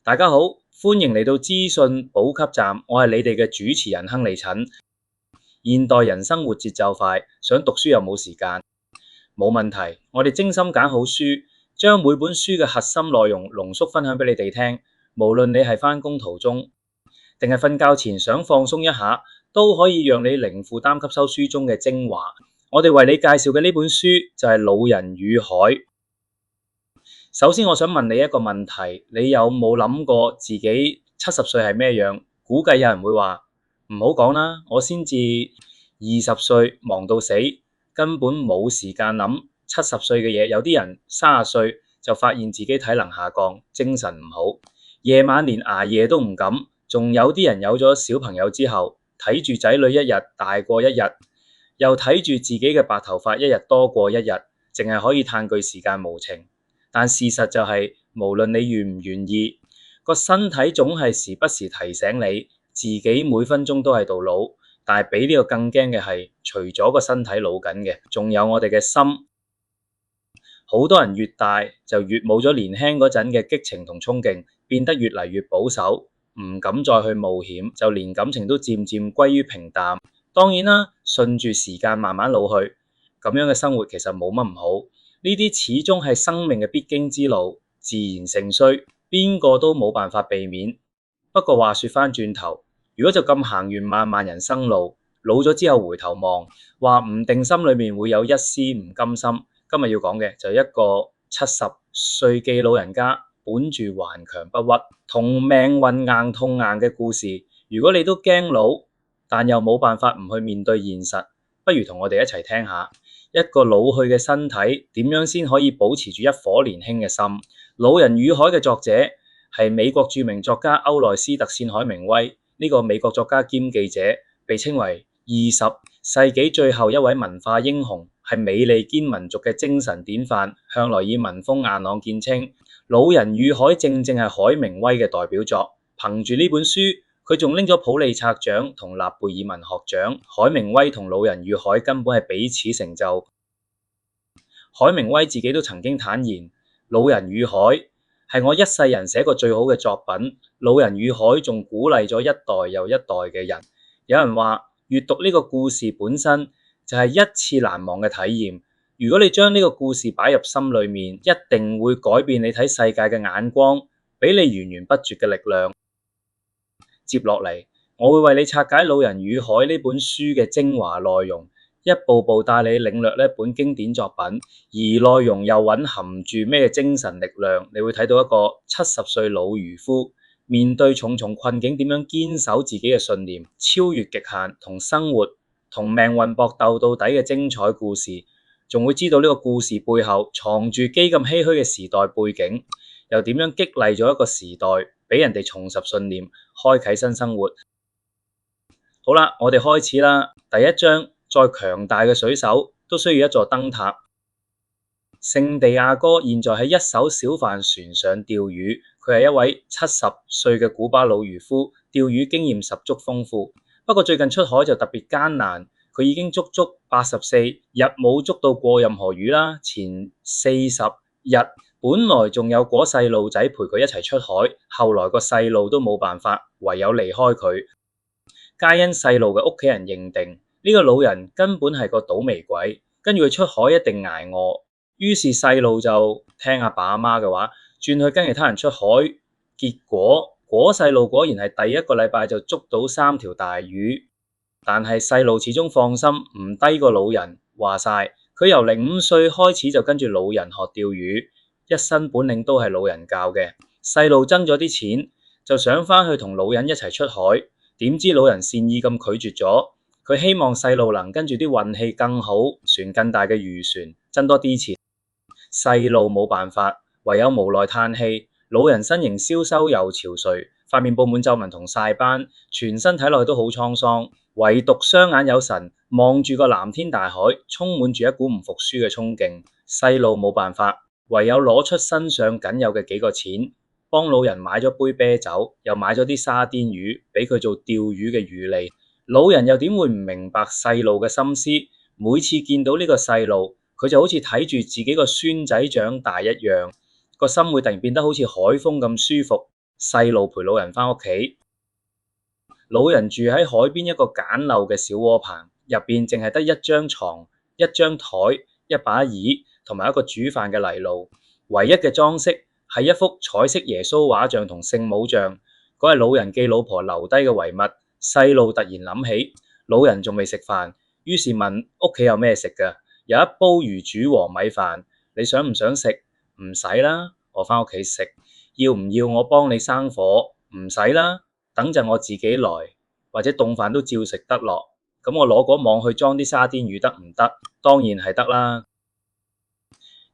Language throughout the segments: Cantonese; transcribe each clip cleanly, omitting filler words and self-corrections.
大家好，歡迎嚟到資訊補給站，我係你哋嘅主持人亨利陳。現代人生活節奏快，想讀書又冇時間，冇問題，我哋精心揀好書，將每本書嘅核心內容濃縮分享俾你哋聽。無論你係返工途中，定係瞓覺前想放鬆一下，都可以讓你零負擔吸收書中嘅精華。我哋為你介紹嘅呢本書就係《老人與海》。首先我想問你一個問題，你有冇諗過自己70歲係咩樣？估計有人會話唔好講啦，我先至20歲忙到死，根本冇時間諗70歲嘅嘢。有啲人30歲就發現自己體能下降，精神唔好，夜晚連捱夜都唔敢。仲有啲人有咗小朋友之後，睇住仔女一日大過一日，又睇住自己嘅白頭髮一日多過一日，淨係可以嘆句時間無情。但事實就係，無論你願唔願意，個身體總係時不時提醒你，自己每分鐘都喺度老。但係比呢個更驚嘅係，除咗個身體老緊嘅，仲有我哋嘅心。好多人越大就越冇咗年輕嗰陣嘅激情同衝勁，變得越嚟越保守，唔敢再去冒險，就連感情都漸漸歸於平淡。當然啦，順住時間慢慢老去，咁樣嘅生活其實冇乜唔好。呢啲始終係生命嘅必經之路，自然盛衰，邊個都冇辦法避免。不過話說返轉頭，如果就咁行完漫漫人生路，老咗之後回頭望，話唔定心裏面會有一絲唔甘心。今日要講嘅就係一個70歲嘅老人家，本住頑強不屈，同命運硬碰硬嘅故事。如果你都驚老，但又冇辦法唔去面對現實，不如同我哋一齊聽下。一個老去嘅身體點樣先可以保持住一顆年輕嘅心？《老人與海》嘅作者係美國著名作家歐萊斯特·冼海明威。呢個美國作家兼記者，被稱為20世紀最後一位文化英雄，係美利堅民族嘅精神典範，向來以文風硬朗見稱。《老人與海》正正係海明威嘅代表作。憑住呢本書，佢仲拎咗普利策獎同納貝爾文學獎。海明威同《老人與海》根本係彼此成就。海明威自己都曾經坦言，《老人與海》係我一世人寫過最好嘅作品。《老人與海》仲鼓勵咗一代又一代嘅人。有人話，閱讀呢個故事本身就係一次難忘嘅體驗。如果你將呢個故事擺入心裏面，一定會改變你睇世界嘅眼光，俾你源源不絕嘅力量。接落嚟，我會為你拆解《老人與海》呢本書嘅精華內容，一步步帶你領略呢本經典作品，而內容又蘊含住咩精神力量？你會睇到一個70歲老漁夫面對重重困境，點樣堅守自己嘅信念，超越極限，同生活同命運搏鬥到底嘅精彩故事。仲會知道呢個故事背後藏住幾咁唏噓嘅時代背景，又點樣激勵咗一個時代俾人哋重拾信念，開啟新生活。好啦，我哋開始啦。第一章，再強大嘅水手都需要一座燈塔。聖地亞哥現在喺一艘小帆船上釣魚，佢係一位70歲嘅古巴老漁夫，釣魚經驗十足豐富。不過最近出海就特別艱難，佢已經足足84日冇捉到過任何魚啦。前40日本來仲有個細路仔陪佢一齊出海，後來個細路都冇辦法，唯有離開佢。皆因細路嘅屋企人認定呢個老人根本係個倒霉鬼，跟住佢出海一定捱餓。於是細路就聽阿爸阿媽嘅話，轉去跟其他人出海。結果細路果然係第一個禮拜就捉到3條大魚。但係細路始終放心唔低過老人，話晒佢由05歲開始就跟住老人學釣魚，一身本領都係老人教嘅。細路掙咗啲錢，就想返去同老人一齊出海，點知老人善意咁拒絕咗。佢希望細路能跟住啲運氣更好、船更大嘅漁船，掙多啲錢。細路冇辦法，唯有無奈嘆氣。老人身形消瘦又憔悴，塊面佈滿皺紋同曬斑，全身睇落去都好滄桑，唯獨雙眼有神，望住個藍天大海，充滿住一股唔服輸嘅衝勁。細路冇辦法，唯有攞出身上僅有嘅幾個錢，幫老人買咗杯啤酒，又買咗啲沙甸魚俾佢做釣魚嘅魚餌。老人又點會唔明白細路嘅心思？每次見到呢個細路，佢就好似睇住自己個孫仔長大一樣，個心會突然變得好似海風咁舒服。細路陪老人返屋企。老人住喺海邊一個簡陋嘅小窩棚，入邊淨係得一張床、一張台、一把椅同埋一個煮飯嘅泥爐。唯一嘅裝飾係一幅彩色耶穌畫像同聖母像，嗰係老人寄老婆留低嘅遺物。細路突然諗起老人仲未食飯，於是問屋企有咩食㗎？有一煲魚煮和米飯，你想唔想食？唔使啦，我返屋企食。要唔要我幫你生火？唔使啦，等陣我自己來，或者凍飯都照食得落。咁我攞個網去裝啲沙甸魚得唔得？當然係得啦。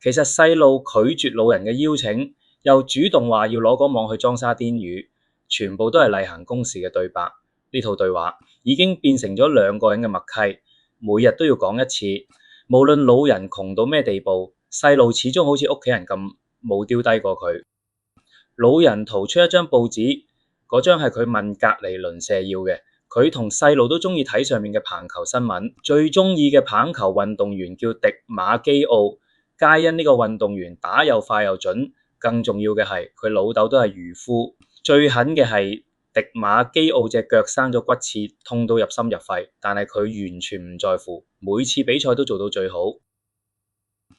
其實細路拒絕老人嘅邀請，又主動話要攞個網去裝沙甸魚，全部都係例行公事嘅對白。呢套對話已經變成咗兩個人嘅默契，每日都要講一次。無論老人窮到咩地步，細路始終好似屋企人咁冇丟低過佢。老人掏出一張報紙，嗰張係佢問隔離鄰舍要嘅。佢同細路都中意睇上面嘅棒球新聞，最中意嘅棒球運動員叫迪馬基奧，皆因呢個運動員打又快又準。更重要嘅係佢老豆都係漁夫。最狠嘅係迪馬基奧隻腳生咗骨刺，痛到入心入肺，但係佢完全唔在乎，每次比賽都做到最好。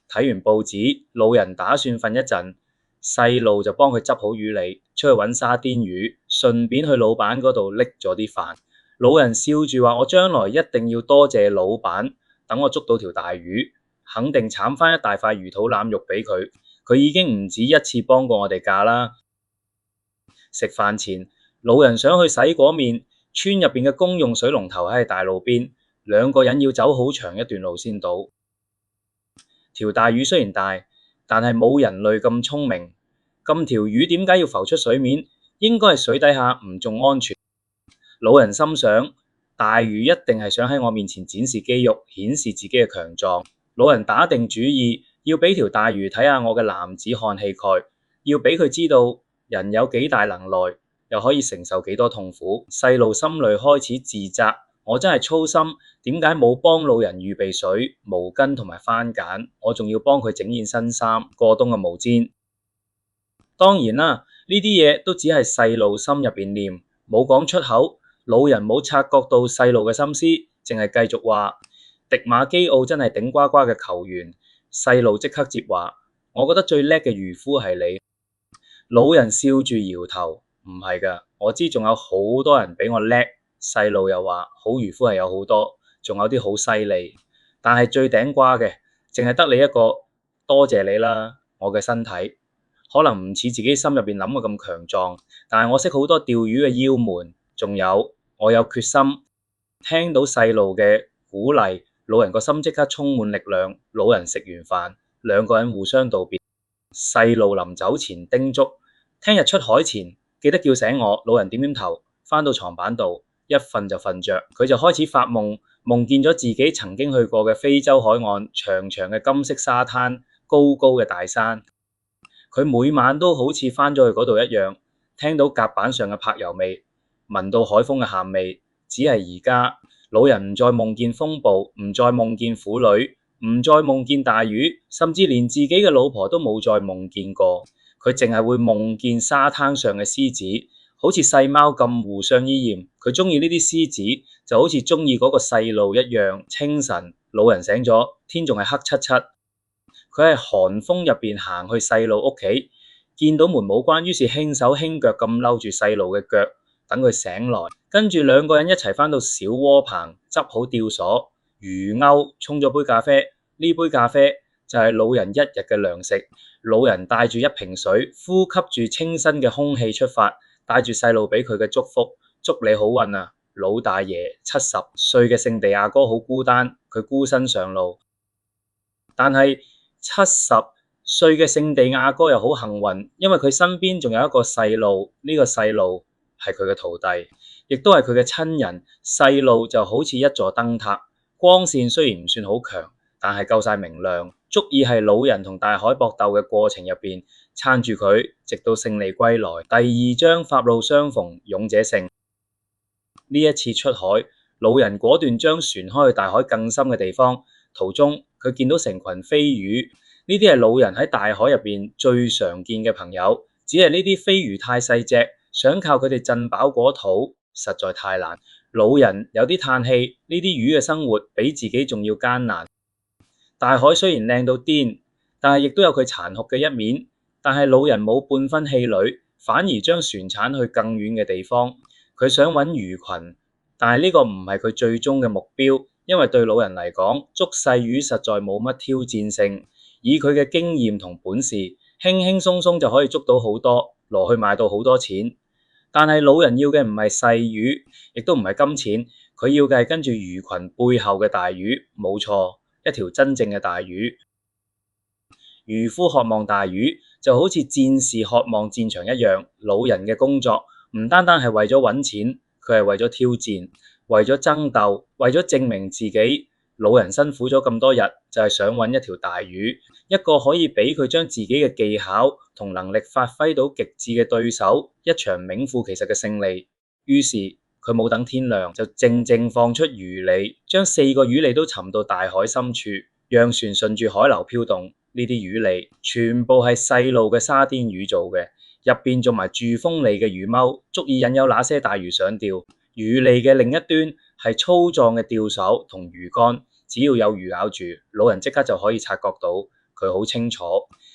睇完報紙，老人打算瞓一陣，細路就幫佢執好魚餌，出去揾沙甸魚，順便去老闆嗰度拎咗啲飯。老人笑住話：我將來一定要多謝老闆，等我捉到條大魚，肯定慘返一大塊魚肚腩肉俾佢。佢已經唔止一次幫過我哋架啦。食飯前，老人想去洗果面，村入邊嘅公用水龍頭喺大路邊，兩個人要走好長一段路先到。條大魚雖然大，但係冇人類咁聰明。咁條魚點解要浮出水面？應該係水底下唔仲安全。老人心想，大魚一定係想喺我面前展示肌肉，顯示自己嘅強壯。老人打定主意，要俾條大魚睇下我嘅男子漢氣概，要俾佢知道人有幾大能耐，又可以承受幾多痛苦。細路心裏開始自責，我真係粗心，點解冇幫老人預備水、毛巾同埋番梘？我仲要幫佢整件新衫、過冬嘅毛氈。當然啦，呢啲嘢都只係細路心入邊念，冇講出口。老人冇察覺到細路嘅心思，淨係繼續話：迪馬基奧真係頂呱呱嘅球員。細路即刻接話：我覺得最叻嘅漁夫係你。老人笑住搖頭：唔係㗎，我知仲有好多人比我叻。細路又話：好漁夫係有好多，仲有啲好犀利，但係最頂呱嘅，淨係得你一個。多謝你啦，我嘅身體可能唔似自己心入邊諗嘅咁強壯，但係我識好多釣魚嘅竅門，仲有我有決心。聽到細路嘅鼓勵，老人個心即刻充滿力量。老人食完飯，兩個人互相道別。細路臨走前叮囑：聽日出海前記得叫醒我。老人點點頭，返到床板度一瞓就瞓着。佢就開始發夢，夢見咗自己曾經去過嘅非洲海岸，長長嘅金色沙灘，高高嘅大山。佢每晚都好似返咗去嗰度一樣，聽到甲板上嘅柏油味，聞到海風嘅鹹味。只係而家，老人唔再夢見風暴，唔再夢見婦女，唔再夢見大魚，甚至連自己嘅老婆都冇再夢見過。佢淨係會夢見沙灘上嘅獅子，好似細貓咁互相依戀。佢中意呢啲獅子，就好似中意嗰個細路一樣。清晨，老人醒咗，天仲係黑漆漆。佢喺寒風入邊行去細路屋企，見到門冇關，於是輕手輕腳咁摟住細路嘅腳，等佢醒來。跟住兩個人一齊返到小窩棚，執好吊索、魚鈎，沖咗杯咖啡。呢杯咖啡就係老人一日嘅糧食。老人帶住一瓶水，呼吸住清新嘅空氣出發，帶住細路俾佢嘅祝福：祝你好運啊，老大爺！70歲嘅聖地亞哥好孤單，佢孤身上路。但係70歲嘅聖地亞哥又好幸運，因為佢身邊仲有一個細路，呢個細路係佢嘅徒弟，亦都係佢嘅親人。細路就好似一座燈塔，光線雖然唔算好強，但係夠晒明亮，足以係老人同大海搏鬥嘅過程入邊撐住佢，直到勝利歸來。第2章狹路相逢勇者勝。呢一次出海，老人果斷將船開去大海更深嘅地方。途中佢見到成群飛魚，呢啲係老人喺大海入邊最常見嘅朋友。只係呢啲飛魚太細隻，想靠佢哋振飽果肚，實在太難。老人有啲嘆氣，呢啲魚嘅生活比自己仲要艱難。大海雖然靚到癲，但係亦都有佢殘酷嘅一面。但係老人冇半分氣餒，反而將船鏟去更遠嘅地方。佢想揾魚群，但係呢個唔係佢最終嘅目標，因為對老人嚟講，捉細魚實在冇乜挑戰性。以佢嘅經驗同本事，輕輕鬆鬆就可以捉到好多，攞去賣到好多錢。但係老人要嘅唔係細魚，亦都唔係金錢，佢要嘅係跟住魚群背後嘅大魚，冇錯，一條真正嘅大魚。漁夫渴望大魚，就好似戰士渴望戰場一樣。老人嘅工作唔單單係為咗揾錢，佢係為咗挑戰，為咗爭鬥，為咗證明自己。老人辛苦咗咁多日，就係想揾一條大魚，一個可以俾佢將自己嘅技巧同能力發揮到極致嘅對手，一場名副其實嘅勝利。於是佢冇等天亮，就靜靜放出魚餌，將4個魚餌都沉到大海深處，讓船順住海流飄動。呢啲魚餌全部係細路嘅沙甸魚做嘅，入邊種埋鑄鋒利嘅魚鈎，足以引誘那些大魚上釣。魚餌嘅另一端係粗壯嘅釣手同魚竿，只要有魚咬住，老人即刻就可以察覺到。佢好清楚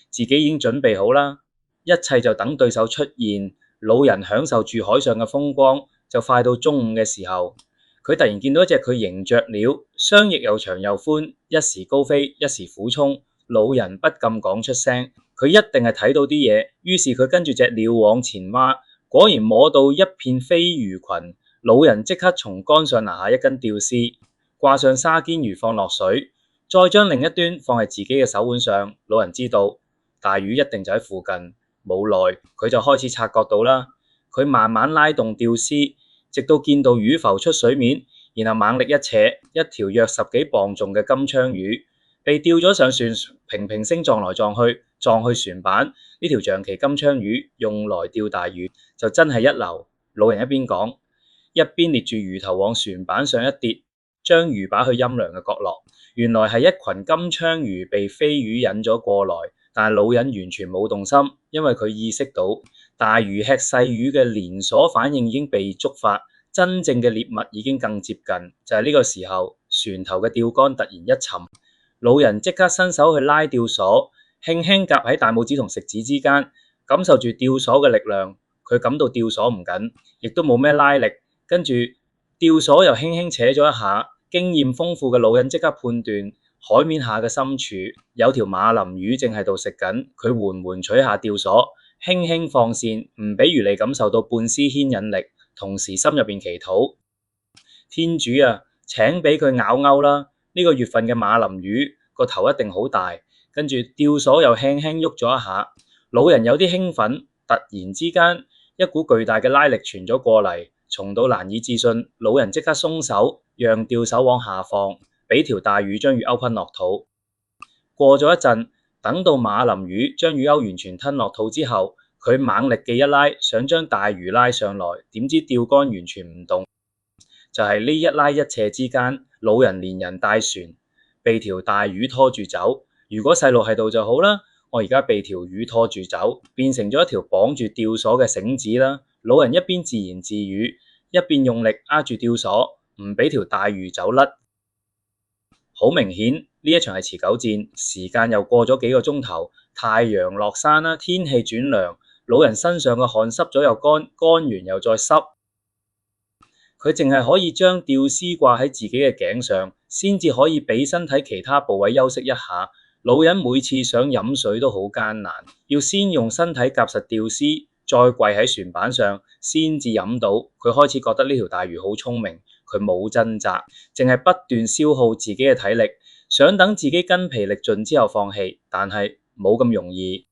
自己已經準備好啦，一切就等對手出現。老人享受住海上嘅風光，就快到中午嘅時候，佢突然見到一隻佢形雀鳥，雙翼又長又寬，一時高飛，一時俯衝。老人不禁講出聲，佢一定係睇到啲嘢。於是佢跟住隻鳥往前挖，果然摸到一片飛魚群。老人即刻從竿上拿下一根釣絲，掛上沙甸魚放落水，再將另一端放喺自己嘅手腕上。老人知道大魚一定就喺附近，冇耐佢就開始察覺到啦。佢慢慢拉動釣絲，直到見到魚浮出水面，然後猛力一扯，一條約10幾磅重嘅金槍魚被吊咗上船，平平聲撞來撞去，撞去船板。呢條象棋金槍魚用來釣大魚就真係一流。老人一邊講，一邊捏住魚頭往船板上一跌，將魚擺去陰涼嘅角落。原來係一群金槍魚被飛魚引咗過來，但係老人完全冇動心，因為佢意識到大魚吃細魚嘅連鎖反應已經被觸發，真正嘅獵物已經更接近。就係呢個時候，船頭嘅釣竿突然一沉，老人即刻伸手去拉釣索，輕輕夾喺大拇指同食指之間，感受住釣索嘅力量。佢感到釣索唔緊，亦都冇咩拉力。跟住釣索又輕輕扯咗一下，經驗豐富嘅老人即刻判斷海面下嘅深處有條馬林魚正喺度食緊。佢緩緩取下釣索，輕輕放線，唔俾魚餌感受到半絲牽引力，同時心入邊祈禱：天主啊，請俾佢咬鈎啦！呢個月份嘅馬林魚個頭一定好大。跟住釣索又輕輕喐咗一下，老人有啲興奮，突然之間一股巨大嘅拉力傳咗過嚟。重到難以置信，老人即刻鬆手，讓釣手往下放，俾條大魚將魚鈎吞落肚。過咗一陣，等到馬林魚將魚鈎完全吞落肚之後，佢猛力嘅一拉，想將大魚拉上來，點知釣竿完全唔動。就係呢一拉一扯之間，老人連人帶船被條大魚拖住走。如果細路喺度就好啦，我而家被條魚拖住走，變成咗一條綁住釣索嘅繩子啦。老人一邊自言自語，一邊用力握住釣索，唔俾條大魚走甩。好明顯呢一場係持久戰，時間又過咗幾個鐘頭，太陽落山啦，天氣轉涼，老人身上嘅汗濕咗又乾，乾完又再濕。佢淨係可以將釣絲掛喺自己嘅頸上，先至可以俾身體其他部位休息一下。老人每次想飲水都好艱難，要先用身體夾實釣絲，再跪喺船板上先至飲到。佢開始覺得呢條大魚好聰明，佢冇掙扎，淨係不斷消耗自己嘅體力，想等自己筋疲力盡之後放棄，但係冇咁容易。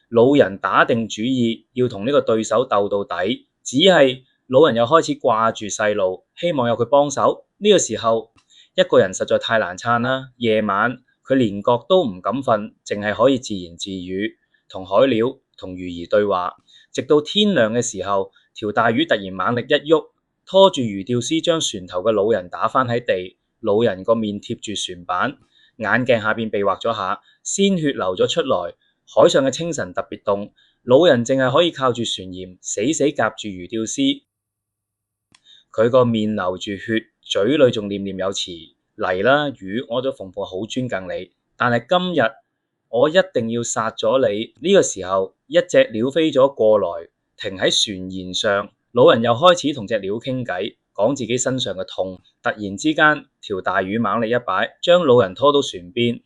老人打定主意要同呢個對手鬥到底，只係老人又開始掛住細路，希望有佢幫手。呢個時候一個人實在太難撐啦。夜晚佢連覺都唔敢瞓，淨係可以自言自語，同海鳥同魚兒對話，直到天亮嘅時候，條大魚突然猛力一喐，拖住魚釣絲將船頭嘅老人打返喺地。老人個面貼住船板，眼鏡下邊被劃咗下，鮮血流咗出來。海上嘅清晨特別凍，老人淨係可以靠住船鹽死死夾住魚吊絲，佢個面流住血，嘴裏仲念念有詞，嚟啦魚，我都奉奉好尊敬你，但係今日我一定要殺咗你。呢個時候，一隻鳥飛咗過來，停喺船舷上。老人又開始同隻鳥傾偈，講自己身上嘅痛。突然之間，條大魚猛力一擺，將老人拖到船邊。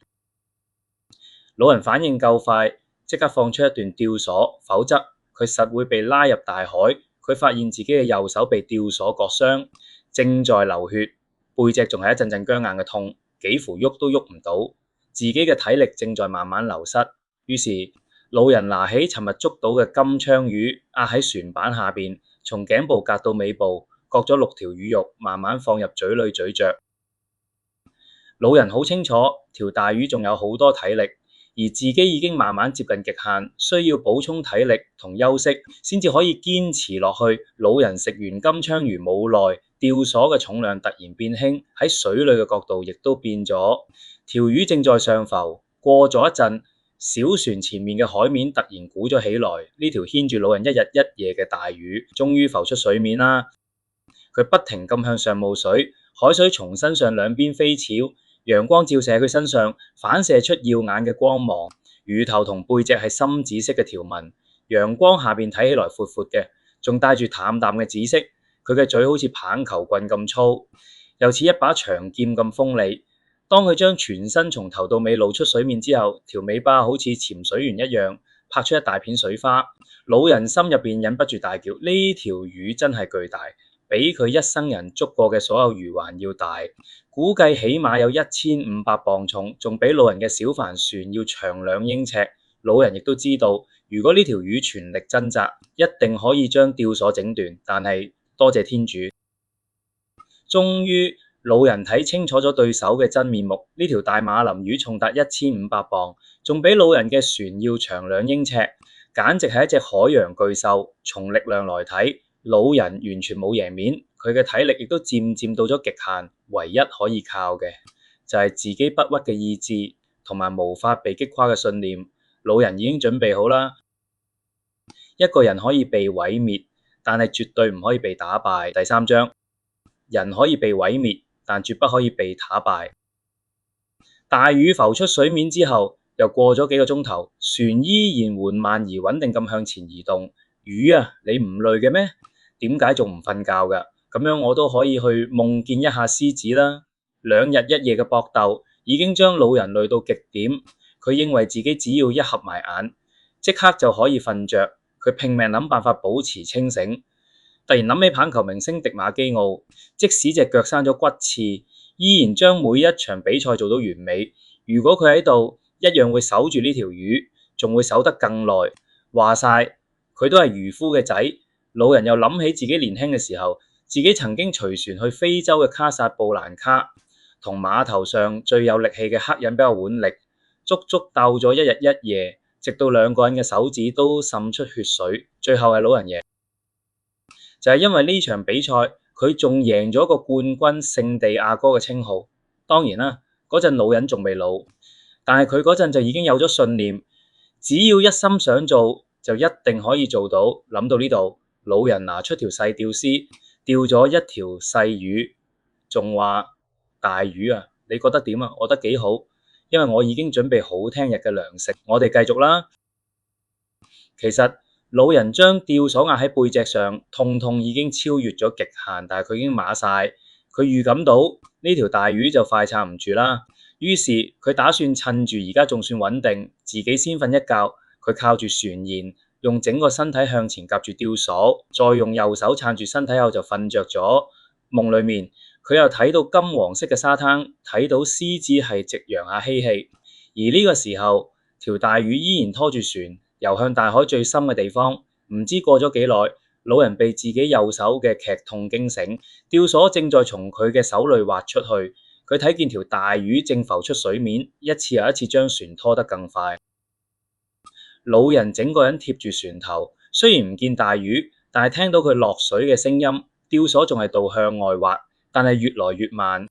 老人反應夠快，即刻放出一段吊索，否則佢實會被拉入大海。佢發現自己嘅右手被吊索割傷，正在流血，背脊仲係一陣陣僵硬嘅痛，幾乎喐都喐唔到。自己嘅體力正在慢慢流失，於是老人拿起尋日捉到嘅金槍魚，壓喺船板下邊，從頸部隔到尾部，割咗6條魚肉，慢慢放入嘴裏咀嚼。老人好清楚，條大魚仲有好多體力，而自己已經慢慢接近極限，需要補充體力同休息，先至可以堅持落去。老人食完金槍魚冇耐，吊索嘅重量突然變輕，喺水裏嘅角度亦都變咗。條魚正在上浮，過咗一陣，小船前面嘅海面突然鼓咗起來。呢條牽住老人一日一夜嘅大魚，終於浮出水面啦。佢不停咁向上冒水，海水從身上兩邊飛潮，陽光照射喺佢身上，反射出耀眼嘅光芒。魚頭同背脊係深紫色嘅條紋，陽光下邊睇起來闊闊嘅，仲帶住淡淡嘅紫色。佢嘅嘴好似棒球棍咁粗，又似一把長劍咁鋒利。當佢將全身從頭到尾露出水面之後，條尾巴好似潛水員一樣拍出一大片水花。老人心入邊忍不住大叫：呢條魚真係巨大，比佢一生人捉過嘅所有魚還要大，估計起碼有1500磅重，仲比老人嘅小帆船要長2英尺。老人亦都知道，如果呢條魚全力掙扎，一定可以將吊索整斷，但係多謝天主，終於老人睇清楚咗對手嘅真面目。呢條大馬林魚重達1500磅，仲比老人嘅船要長2英尺，簡直係一隻海洋巨獸。從力量來睇，老人完全冇贏面，佢嘅體力亦都漸漸到咗極限，唯一可以靠嘅就係自己不屈嘅意志同埋無法被擊垮嘅信念。老人已經準備好啦，一個人可以被毀滅，但係絕對唔可以被打敗。第3章，人可以被毀滅，但絕不可以被打敗。大魚浮出水面之後，又過咗幾個鐘頭，船依然緩慢而穩定咁向前移動。魚啊，你唔累嘅咩？點解仲唔瞓覺㗎？咁樣我都可以去夢見一下獅子啦。2日1夜嘅搏鬥已經將老人累到極點，佢認為自己只要一合埋眼，即刻就可以瞓着。佢拼命諗辦法保持清醒。突然諗起棒球明星迪馬基奧，即使隻腳生咗骨刺，依然將每一場比賽做到完美。如果佢喺度，一樣會守住呢條魚，仲會守得更耐。話晒，佢都係漁夫嘅仔。老人又諗起自己年輕嘅時候，自己曾經隨船去非洲嘅卡薩布蘭卡，同碼頭上最有力氣嘅黑人比較腕力，足足鬥咗1日1夜，直到2個人嘅手指都滲出血水，最後係老人贏。就係因為呢場比賽，佢仲贏咗個冠軍聖地亞哥嘅稱號。當然啦，嗰陣老人仲未老，但係佢嗰陣就已經有咗信念，只要一心想做，就一定可以做到。諗到呢度，老人拿出條細吊絲，吊咗一條細魚，仲話：大魚啊，你覺得點啊？我覺得幾好，因為我已經準備好聽日嘅糧食。我哋繼續啦。其實老人將吊索壓喺背脊上，痛已經超越咗極限，但係佢已經麻晒。佢預感到呢條大魚就快撐唔住啦，於是佢打算趁住而家仲算穩定，自己先瞓一覺。佢靠住船舷，用整個身體向前夾住吊索，再用右手撐住身體後就瞓着咗。夢裏面佢又睇到金黃色嘅沙灘，睇到獅子係夕陽下嬉戲，而呢個時候條大魚依然拖住船游向大海最深嘅地方。唔知過咗幾耐，老人被自己右手嘅劇痛驚醒，吊索正在從佢嘅手裏滑出去。佢睇見條大魚正浮出水面，一次又一次將船拖得更快。老人整個人貼住船頭，雖然唔見大魚，但係聽到佢落水嘅聲音。吊索仲係倒向外滑，但係越來越慢。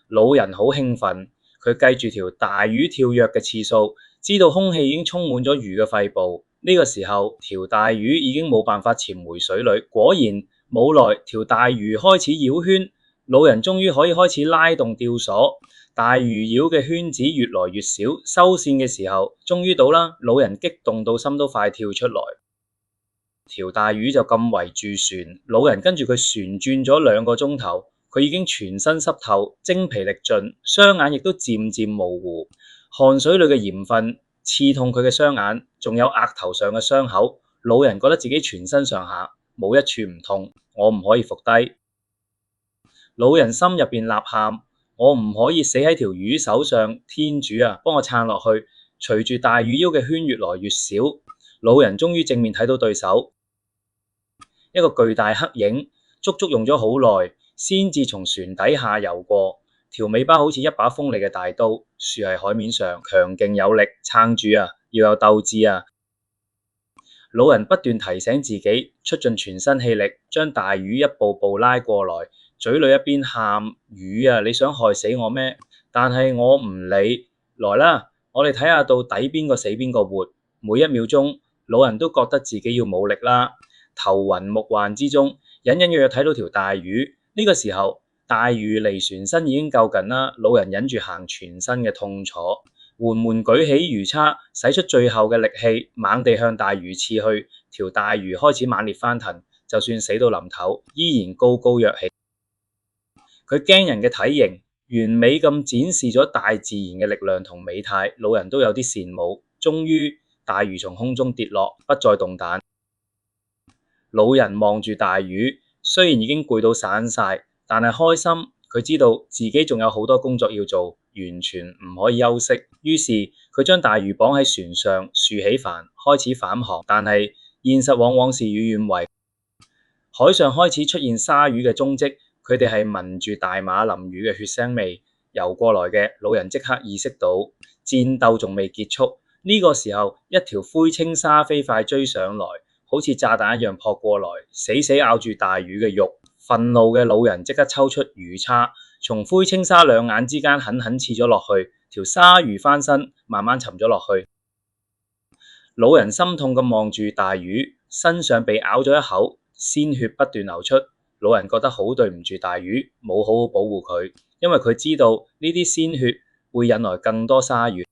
老人好興奮，佢計住條大魚跳躍嘅次數，知道空氣已經充滿咗魚嘅肺部。呢個時候，條大魚已經冇辦法潛回水裏。果然冇耐，條大魚開始繞圈，老人終於可以開始拉動吊索。大魚繞嘅圈子越來越少，收線嘅時候終於到啦。老人激動到心都快跳出來。條大魚就咁圍住船，老人跟住佢旋轉咗2個鐘頭，佢已經全身濕透，精疲力盡，雙眼亦都漸漸模糊，汗水裏嘅鹽分刺痛佢嘅雙眼，仲有額頭上嘅傷口。老人覺得自己全身上下冇一處唔痛，我唔可以伏低。老人心入邊吶喊，我唔可以死喺條魚手上，天主啊，幫我撐落去。隨住大魚腰嘅圈越來越少，老人終於正面睇到對手，一個巨大黑影，足足用咗好耐先至從船底下游過。條尾巴好似一把鋒利嘅大刀，豎喺海面上，強勁有力，撐住啊，要有鬥志啊！老人不斷提醒自己，出盡全身氣力，將大魚一步步拉過來，嘴裏一邊喊：魚啊，你想害死我咩？但係我唔理，來啦，我哋睇下到底邊個死邊個活。每一秒鐘，老人都覺得自己要冇力啦，頭暈目幻之中，隱隱約約睇到條大魚。呢個時候，大魚離船身已經夠近啦，老人忍住行全身嘅痛楚，緩緩舉起魚叉，使出最後嘅力氣，猛地向大魚刺去。條大魚開始猛烈翻騰，就算死到臨頭，依然高高躍起。佢驚人嘅體型，完美咁展示咗大自然嘅力量同美態，老人都有啲羨慕。終於，大魚從空中跌落，不再動彈。老人望住大魚，雖然已經攰到散晒，但係開心。佢知道自己仲有好多工作要做，完全唔可以休息。於是佢將大魚綁喺船上，豎起帆，開始返航。但係現實往往事與願違，海上開始出現鯊魚嘅蹤跡。佢哋係聞住大馬林魚嘅血腥味游過來嘅。老人即刻意識到戰鬥仲未結束。呢個時候，一條灰青鯊飛快追上來，好似炸彈一樣撲過來，死死咬住大魚嘅肉。憤怒嘅老人即刻抽出魚叉，從灰青鯊兩眼之間狠狠刺咗落去。條鯊魚翻身，慢慢沉咗落去。老人心痛咁望住大魚，身上被咬咗一口，鮮血不斷流出。老人覺得好對唔住大魚，冇好好保護佢，因為佢知道呢啲鮮血會引來更多鯊魚。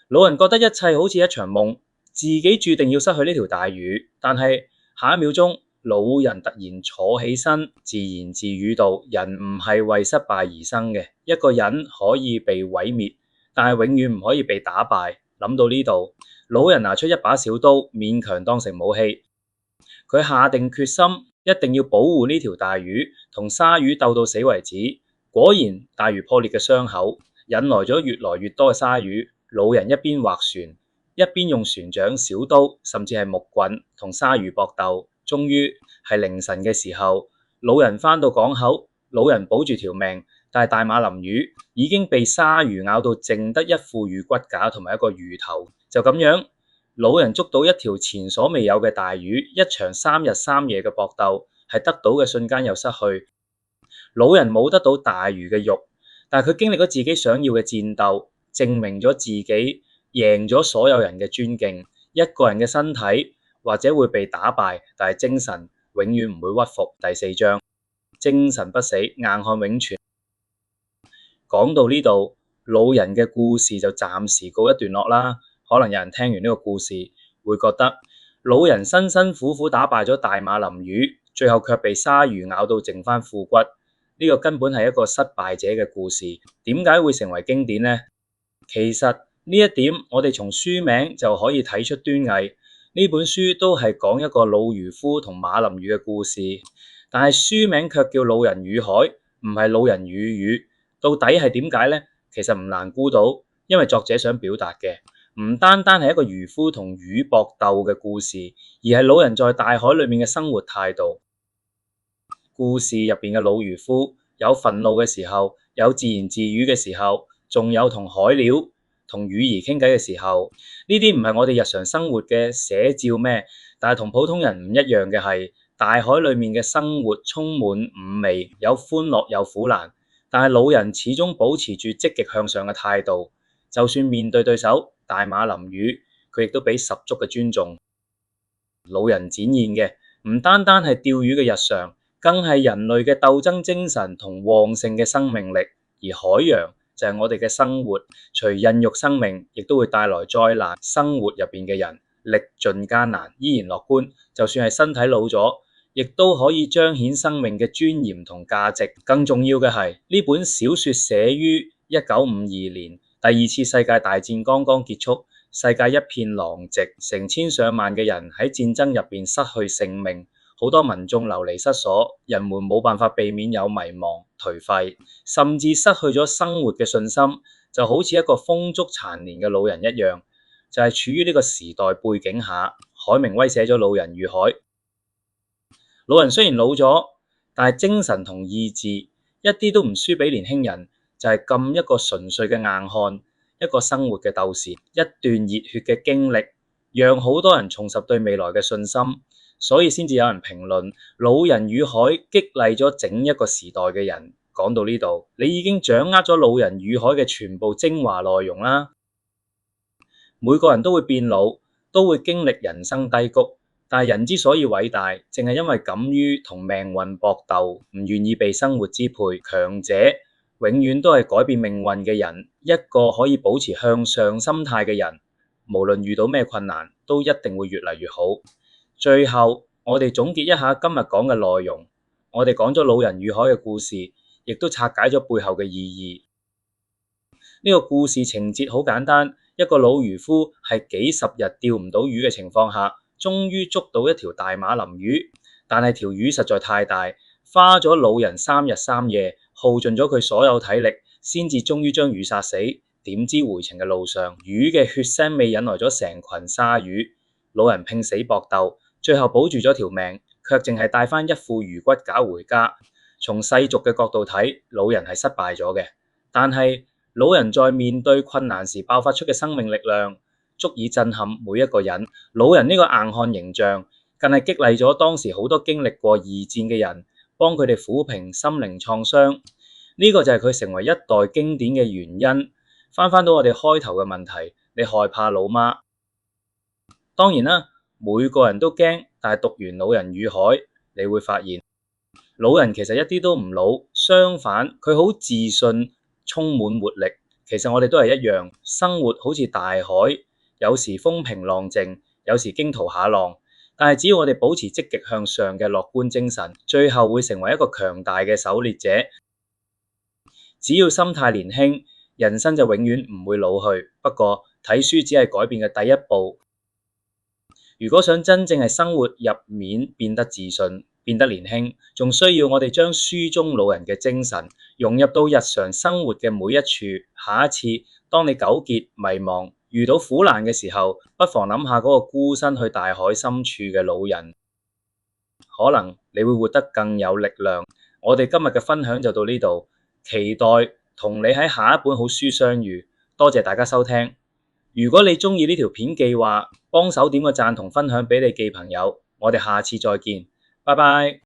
老人覺得一切好似一場夢，自己注定要失去呢條大魚。但係下一秒鐘，老人突然坐起身，自言自語道：人唔係為失敗而生嘅，一個人可以被毀滅，但係永遠唔可以被打敗。諗到呢度，老人拿出一把小刀，勉強當成武器。佢下定決心，一定要保護呢條大魚，同鯊魚鬥到死為止。果然，大魚破裂嘅傷口引來咗越來越多嘅鯊魚。老人一邊劃船，一邊用船槳、小刀，甚至係木棍同鯊魚搏鬥。終於係凌晨嘅時候，老人返到港口，老人保住條命，但係大馬林魚已經被鯊魚咬到淨得一副魚骨架同埋一個魚頭。就咁樣，老人捉到一條前所未有嘅大魚，一場3日3夜嘅搏鬥，係得到嘅瞬間又失去。老人冇得到大魚嘅肉，但係佢經歷咗自己想要嘅戰鬥，證明咗自己贏咗所有人嘅尊敬。一個人嘅身體或者會被打敗，但係精神永遠唔會屈服。第4章，精神不死，硬漢永存。講到呢度，老人嘅故事就暫時告一段落啦。可能有人聽完呢個故事會覺得，老人辛辛苦苦打敗咗大馬林魚，最後卻被鯊魚咬到剩返副骨。呢個根本係一個失敗者嘅故事。點解會成為經典呢？其實呢一點我哋從書名就可以睇出端倪。呢本書都係講一個老漁夫同馬林魚嘅故事，但係書名卻叫《老人與海》，唔係《老人與魚》。到底係點解呢？其實唔難估到，因為作者想表達嘅唔單單係一個漁夫同魚搏鬥嘅故事，而係老人在大海裏面嘅生活態度。故事入邊嘅老漁夫有憤怒嘅時候，有自言自語嘅時候，仲有同海鳥同魚兒傾偈嘅時候。呢啲唔係我哋日常生活嘅寫照咩？但係同普通人唔一樣嘅係，大海裏面嘅生活充滿五味，有歡樂有苦難，但係老人始終保持住積極向上嘅態度。就算面對對手大馬林魚，佢亦都俾十足嘅尊重。老人展現嘅唔單單係釣魚嘅日常，更係人類嘅鬥爭精神同旺盛嘅生命力。而海洋就係我哋嘅生活，隨孕育生命，亦都會帶來災難。生活入邊嘅人歷盡艱難，依然樂觀，就算係身體老咗，亦都可以彰顯生命嘅尊嚴同價值。更重要嘅係，呢本小說寫於1952年，第二次世界大戰剛剛結束，世界一片狼藉，成千上萬嘅人喺戰爭入邊失去性命，好多民眾流離失所，人們冇辦法避免有迷茫、頹廢，甚至失去咗生活嘅信心，就好似一個風燭殘年嘅老人一樣。就係處於呢個時代背景下，海明威寫咗《老人與海》。老人雖然老咗，但係精神同意志一啲都唔輸俾年輕人，就係咁一個純粹嘅硬漢，一個生活嘅鬥士，一段熱血嘅經歷，讓好多人重拾對未來嘅信心。所以先至有人評論《老人與海》激勵咗整一個時代嘅人。講到呢度，你已經掌握咗《老人與海》嘅全部精華內容啦。每個人都會變老，都會經歷人生低谷，但係人之所以偉大，正係因為敢於同命運搏鬥，唔願意被生活支配。強者永遠都係改變命運嘅人，一個可以保持向上心態嘅人，無論遇到咩困難，都一定會越嚟越好。最後，我哋總結一下今日講嘅內容。我哋講咗《老人與海》嘅故事，亦都拆解咗背後嘅意義。呢個故事情節好簡單，一個老漁夫喺幾十日釣唔到魚嘅情況下，終於捉到一條大馬林魚，但係條魚實在太大，花咗老人3日3夜，耗盡咗佢所有體力，先至終於將魚殺死。點知回程嘅路上，魚嘅血腥味引來咗成群鯊魚，老人拼死搏鬥，最後保住咗條命，卻淨係帶翻一副魚骨餃回家。從世俗嘅角度睇，老人係失敗咗嘅，但係老人在面對困難時爆發出嘅生命力量，足以震撼每一個人。老人呢個硬漢形象，更係激勵咗當時好多經歷過二戰嘅人，幫佢哋撫平心靈創傷。呢個就係佢成為一代經典嘅原因。翻到我哋開頭嘅問題，你害怕老嗎？當然啦，每個人都驚，但係讀完《老人與海》，你會發現老人其實一啲都唔老，相反佢好自信，充滿活力。其實我哋都係一樣，生活好似大海，有時風平浪靜，有時驚濤駭浪，但係只要我哋保持積極向上嘅樂觀精神，最後會成為一個強大嘅狩獵者。只要心態年輕，人生就永遠唔會老去。不過睇書只係改變嘅第一步。如果想真正係生活入面變得自信，變得年輕，仲需要我哋將書中老人嘅精神融入到日常生活嘅每一處。下一次當你糾結迷茫，遇到苦難嘅時候，不妨諗下嗰個孤身去大海深處嘅老人，可能你會活得更有力量。我哋今日嘅分享就到呢度，期待同你喺下一本好書相遇。多謝大家收聽。如果你鍾意呢條片嘅話，幫手點個讚同分享俾你嘅朋友。我哋下次再見，拜拜。